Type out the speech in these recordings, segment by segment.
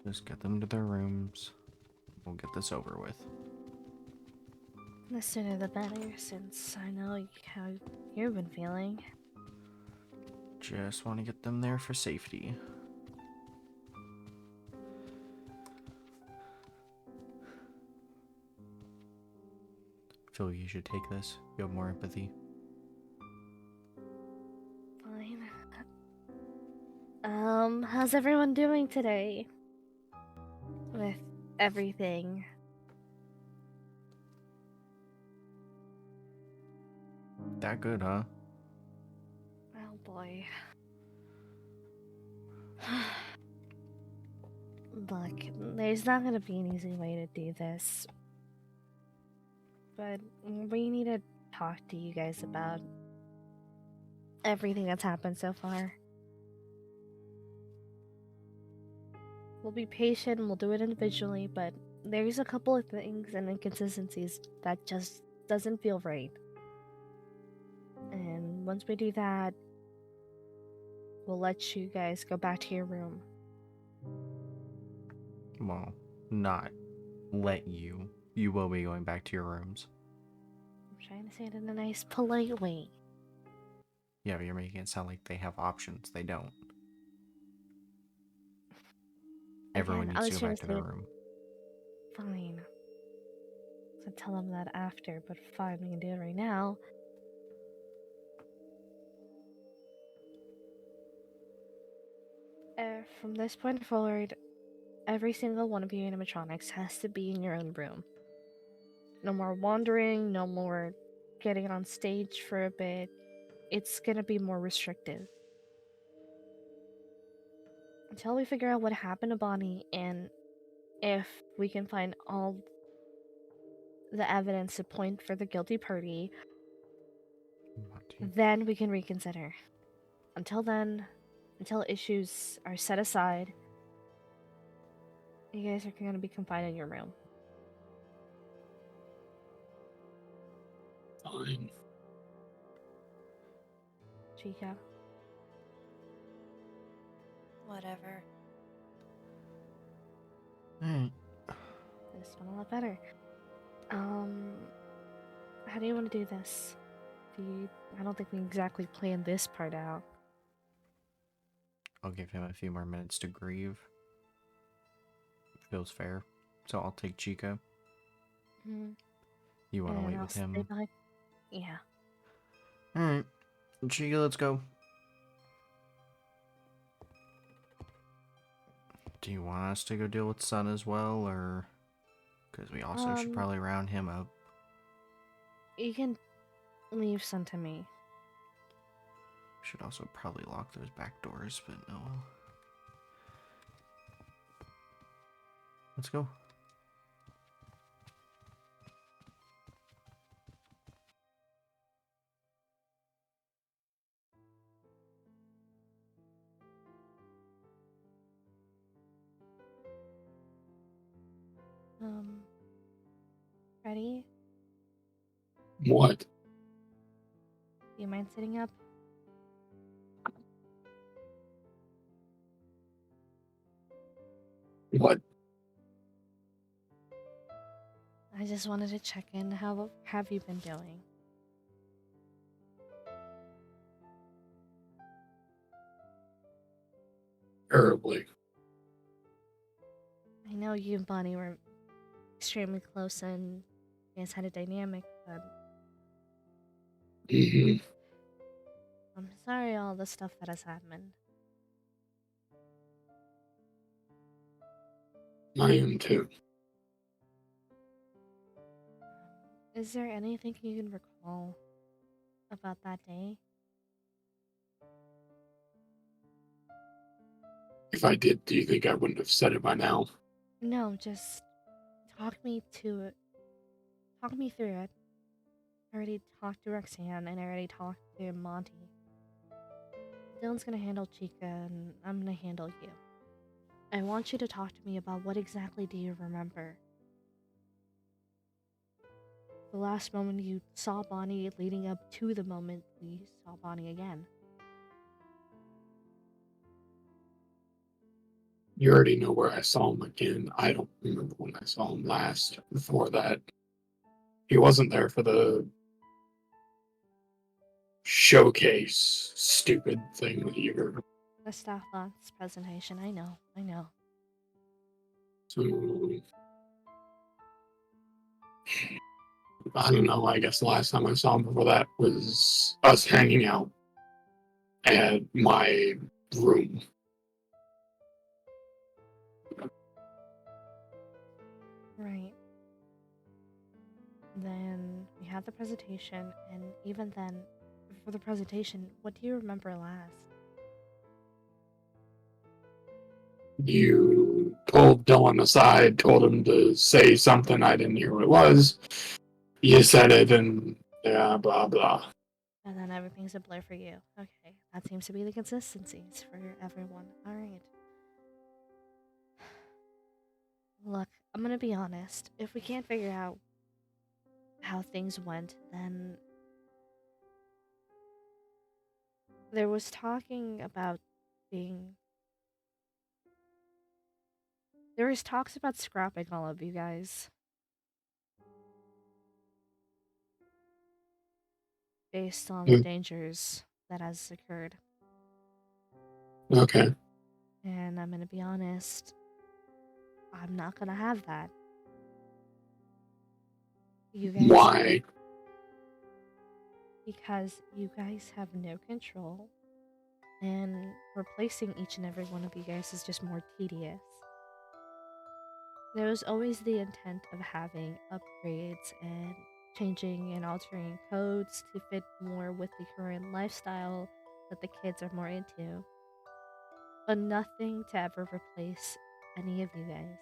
Just get them to their rooms. We'll get this over with. The sooner the better, since I know how you've been feeling. Just want to get them there for safety. I feel you should take this. You have more empathy. Fine. How's everyone doing today? With everything. That good, huh? Oh boy. Look, there's not gonna be an easy way to do this. But we need to talk to you guys about everything that's happened so far. We'll be patient and we'll do it individually, but there's a couple of things and inconsistencies that just doesn't feel right. And once we do that, we'll let you guys go back to your room. Well, not let you. You will be going back to your rooms. I'm trying to say it in a nice, polite way. Yeah, but you're making it sound like they have options. They don't. Everyone Again, I needs to was go trying back to to say their it room. fine. So tell them that after, but fine, we can do it right now. From this point forward, every single one of you animatronics has to be in your own room. No more wandering, no more getting on stage for a bit. It's gonna be more restrictive. Until we figure out what happened to Bonnie and if we can find all the evidence to point for the guilty party, Monty. then we can reconsider. Until then, until issues are set aside, you guys are gonna be confined in your room. Fine. Chica. Whatever. Alright. This one a lot better. How do you want to do this? I don't think we exactly planned this part out. I'll give him a few more minutes to grieve. Feels fair. So I'll take Chica. Mm-hmm. You want to And wait I'll with stay him? behind. Yeah. Alright. Chica, let's go. Do you want us to go deal with Sun as well, or... Because we also should probably round him up. You can leave some to me. Should also probably lock those back doors, but no. Let's go. Freddy, What? do you mind sitting up? What? I just wanted to check in. How have you been doing? Terribly. I know you and Bonnie were extremely close and you guys had a dynamic, but Mm-hmm. I'm sorry all the stuff that has happened. I am too. Is there anything you can recall about that day? If I did, do you think I wouldn't have said it by now? No, just talk me to it. Talk me through it. I already talked to Roxanne and I already talked to Monty. Dylan's gonna handle Chica and I'm gonna handle you. I want you to talk to me about what exactly do you remember? The last moment you saw Bonnie leading up to the moment we saw Bonnie again. You already know where I saw him again. I don't remember when I saw him last. Before that, he wasn't there for the showcase stupid thing that you were. The staff box presentation. I know. So I don't know. I guess the last time I saw him before that was us hanging out at my room. Right. Then we had the presentation, and even then, for the presentation, what do you remember last? You pulled Dylan aside, told him to say something. I didn't hear what it was. You said it, and yeah, blah blah. And then everything's a blur for you. Okay, that seems to be the consistencies for everyone. Alright. Look, I'm gonna be honest. If we can't figure out how things went, then there was talking about being. There was talks about scrapping all of you guys based on the dangers that has occurred. Okay. And I'm gonna be honest, I'm not gonna have that. You guys. Why? Because you guys have no control, and replacing each and every one of you guys is just more tedious. There was always the intent of having upgrades and changing and altering codes to fit more with the current lifestyle that the kids are more into, but nothing to ever replace any of you guys.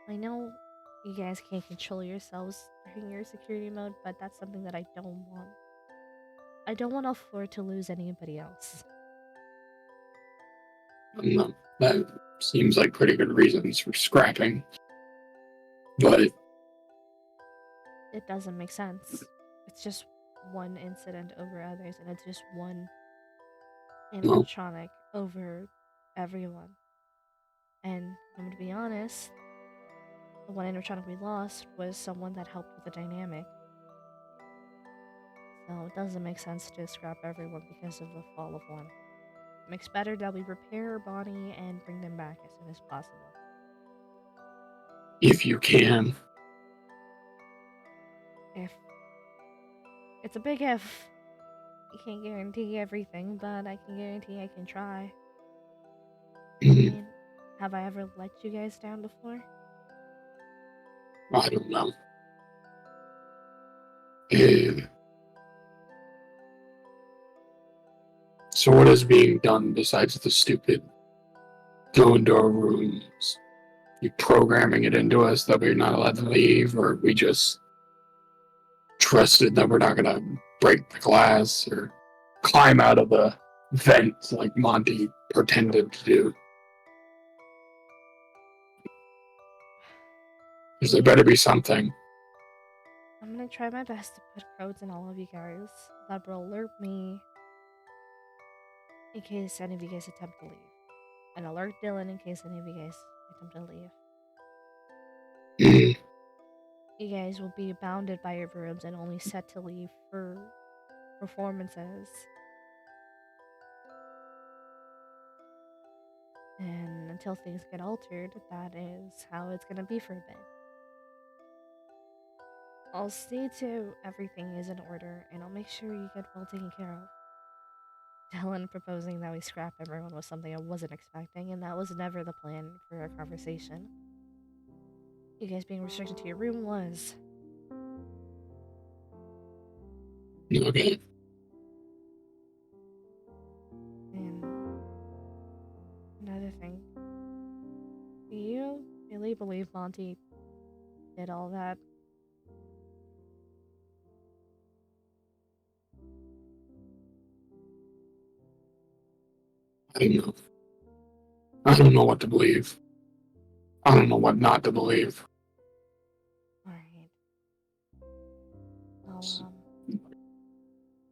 I know you guys can't control yourselves during your security mode, but that's something that I don't want. I don't want L4 to lose anybody else. No, that seems like pretty good reasons for scrapping. But It doesn't make sense. It's just one incident over others, and it's just one animatronic over everyone. And I'm gonna be honest, the one animatronic we lost was someone that helped with the dynamic. So it doesn't make sense to scrap everyone because of the fall of one. It makes better that we repair Bonnie and bring them back as soon as possible. if you can. If. It's a big if. You can't guarantee everything, but I can guarantee I can try. I mean, have I ever let you guys down before? I don't know. So what is being done besides the stupid go into our rooms? You programming it into us that we're not allowed to leave, or we just trusted that we're not gonna break the glass or climb out of the vents like Monty pretended to do? Because there better be something. I'm gonna try my best to put codes in all of you guys that will alert me in case any of you guys attempt to leave. And alert Dylan in case any of you guys attempt to leave. You guys will be bounded by your rooms and only set to leave for performances. And until things get altered, that is how it's gonna be for a bit. I'll see to everything is in order, and I'll make sure you get well taken care of. Dylan proposing that we scrap everyone was something I wasn't expecting, and that was never the plan for our conversation. You guys being restricted to your room was. Okay. And another thing. Do you really believe Monty did all that? I don't know. I don't know what to believe. I don't know what not to believe. Alright. I'll,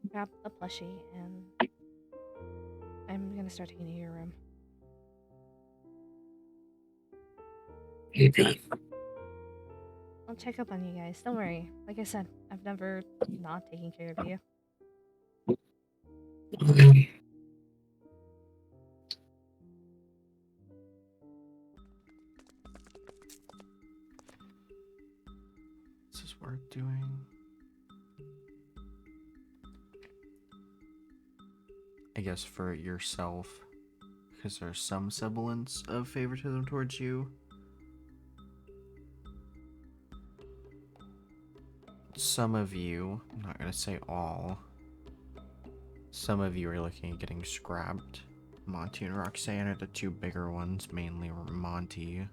grab a plushie and I'm gonna start taking you to your room. Okay. I'll check up on you guys. Don't worry. Like I said, I've never not taken care of you. Okay. Is this worth doing? I guess for yourself, because there's some semblance of favoritism towards you. Some of you, I'm not going to say all, some of you are looking at getting scrapped. Monty and Roxanne are the two bigger ones, mainly Monty,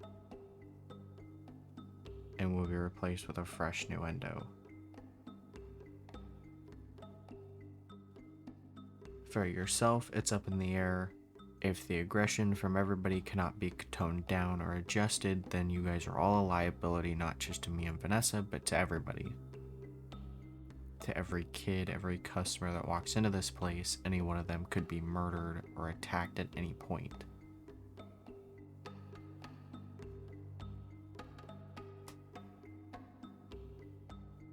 and will be replaced with a fresh new endo. For yourself, it's up in the air. If the aggression from everybody cannot be toned down or adjusted, then you guys are all a liability, not just to me and Vanessa, but to everybody. To every kid, every customer that walks into this place, any one of them could be murdered or attacked at any point.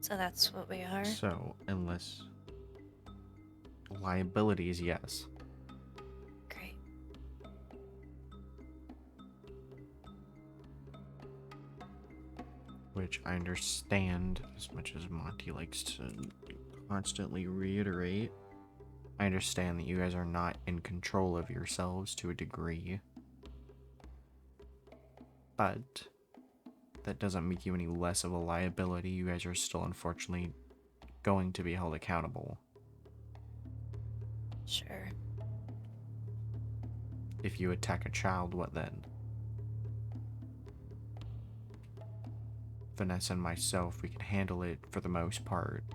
So that's what we are? So, unless... liabilities, yes. Great. Which I understand, as much as Monty likes to constantly reiterate, I understand that you guys are not in control of yourselves to a degree. But that doesn't make you any less of a liability. You guys are still, unfortunately, going to be held accountable. Sure. If you attack a child, what then? Vanessa and myself, we can handle it for the most part.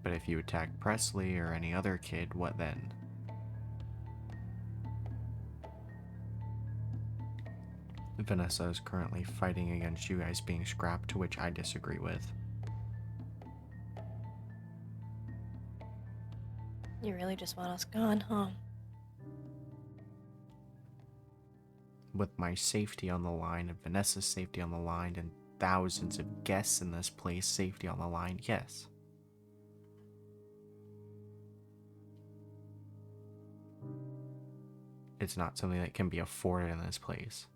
But if you attack Presley or any other kid, what then? Vanessa is currently fighting against you guys being scrapped, to which I disagree with. You really just want us gone, huh? With my safety on the line and Vanessa's safety on the line and thousands of guests in this place safety on the line, yes. It's not something that can be afforded in this place.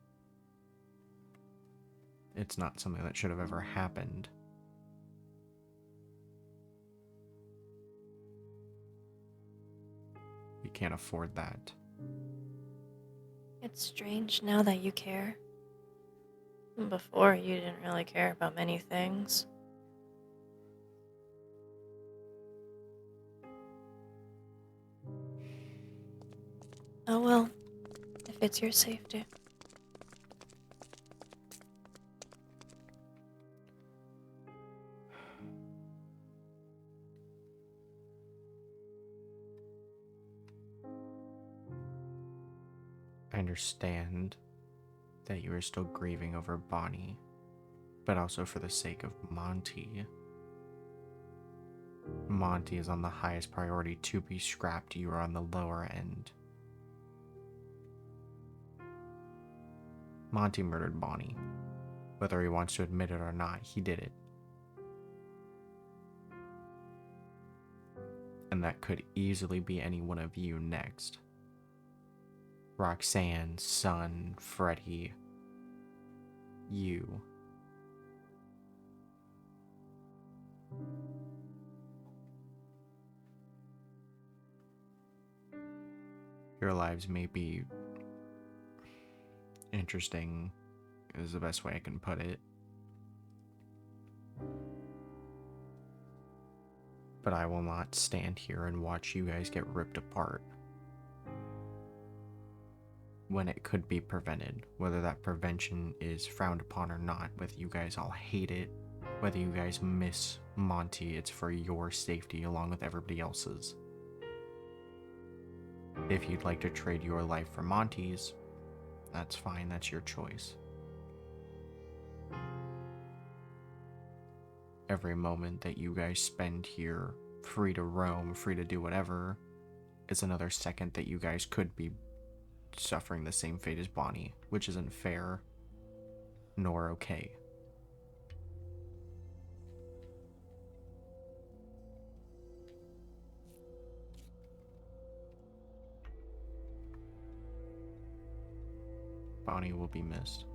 It's not something that should have ever happened. We can't afford that. It's strange now that you care. Before, you didn't really care about many things. Oh well, if it's your safety. I understand that you are still grieving over Bonnie, but also for the sake of Monty. Monty is on the highest priority to be scrapped. You are on the lower end. Monty murdered Bonnie. Whether he wants to admit it or not, he did it. And that could easily be any one of you next. Roxanne, Son, Freddy, you. Your lives may be interesting, is the best way I can put it. But I will not stand here and watch you guys get ripped apart. When it could be prevented, whether that prevention is frowned upon or not, whether you guys all hate it, whether you guys miss Monty, it's for your safety along with everybody else's. If you'd like to trade your life for Monty's, that's fine, that's your choice. Every moment that you guys spend here, free to roam, free to do whatever, is another second that you guys could be suffering the same fate as Bonnie, which isn't fair nor okay. Bonnie will be missed.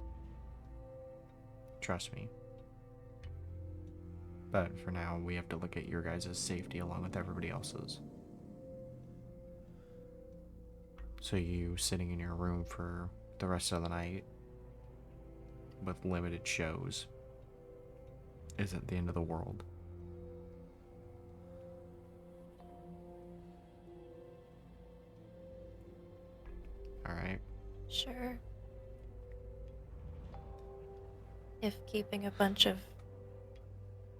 Trust me. But for now, we have to look at your guys' safety along with everybody else's. So you sitting in your room for the rest of the night with limited shows isn't the end of the world. Alright. Sure. If keeping a bunch of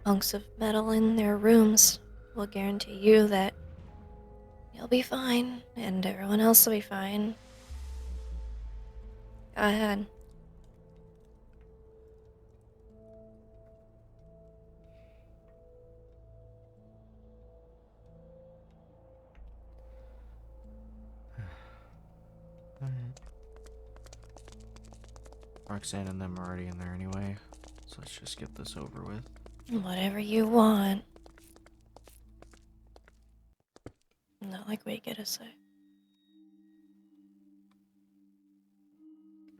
hunks of metal in their rooms will guarantee you that you'll be fine and everyone else will be fine, go ahead. Roxanne and them are already in there anyway, so let's just get this over with. Whatever you want. Not like we get a say.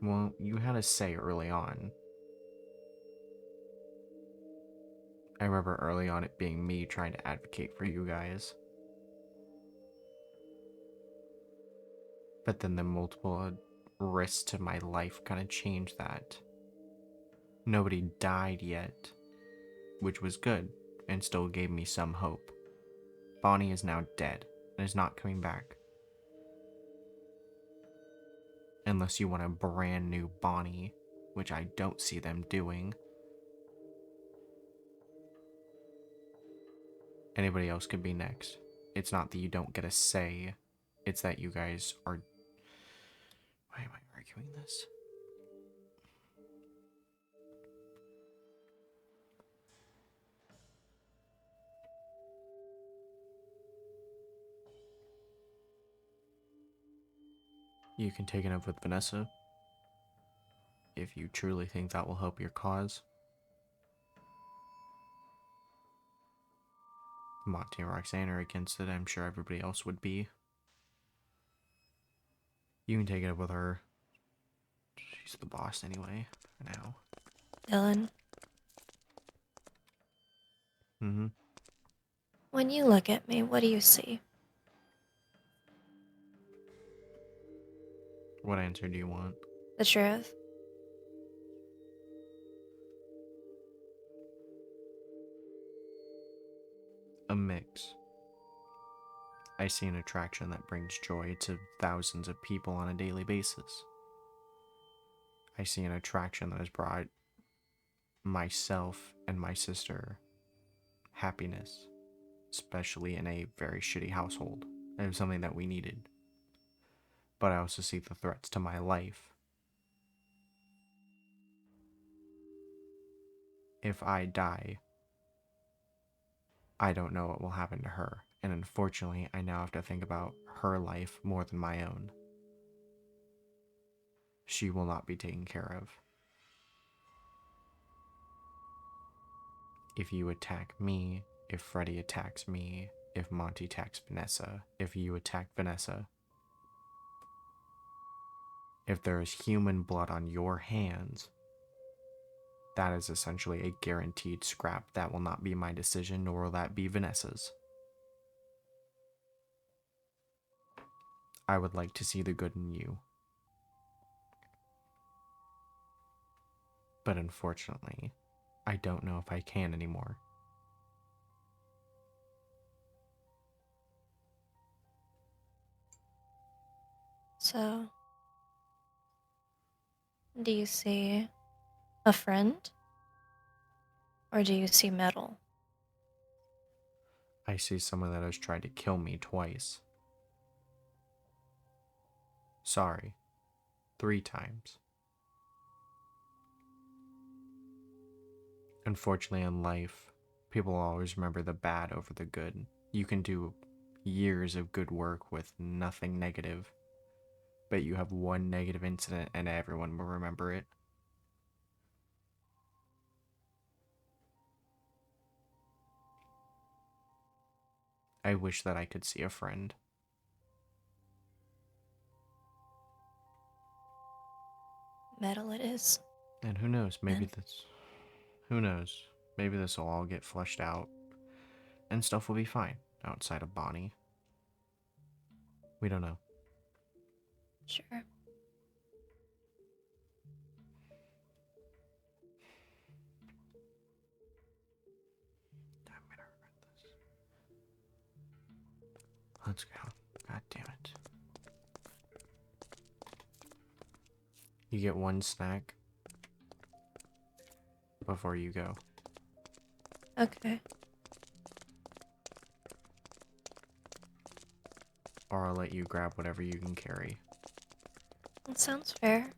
Well, you had a say early on. I remember early on it being me trying to advocate for you guys. But then the multiple risks to my life kind of changed that. Nobody died yet, which was good, and still gave me some hope. Bonnie is now dead, and is not coming back. Unless you want a brand new Bonnie, which I don't see them doing. Anybody else could be next. It's not that you don't get a say, it's that you guys are... Why am I arguing this? You can take it up with Vanessa if you truly think that will help your cause. Monty and Roxanne are against it. I'm sure everybody else would be. You can take it up with her. She's the boss anyway, for now. Dylan, Mm-hmm. when you look at me, what do you see? What answer do you want? The truth? A mix. I see an attraction that brings joy to thousands of people on a daily basis. I see an attraction that has brought myself and my sister happiness, especially in a very shitty household. It was something that we needed. But I also see the threats to my life. If I die, I don't know what will happen to her, and unfortunately, I now have to think about her life more than my own. She will not be taken care of. If you attack me, if Freddy attacks me, if Monty attacks Vanessa, if you attack Vanessa, if there is human blood on your hands, that is essentially a guaranteed scrap. That will not be my decision, nor will that be Vanessa's. I would like to see the good in you. But unfortunately, I don't know if I can anymore. So, do you see a friend? Or do you see metal? I see someone that has tried to kill me twice. Sorry. 3 times. Unfortunately, in life, people always remember the bad over the good. You can do years of good work with nothing negative, bet you have one negative incident and everyone will remember it. I wish that I could see a friend. Metal it is. And who knows, maybe And- who knows, maybe this will all get flushed out and stuff will be fine outside of Bonnie. We don't know. Sure. I'm gonna regret this. Let's go. God damn it. You get one snack before you go. Okay. Or I'll let you grab whatever you can carry. That sounds fair.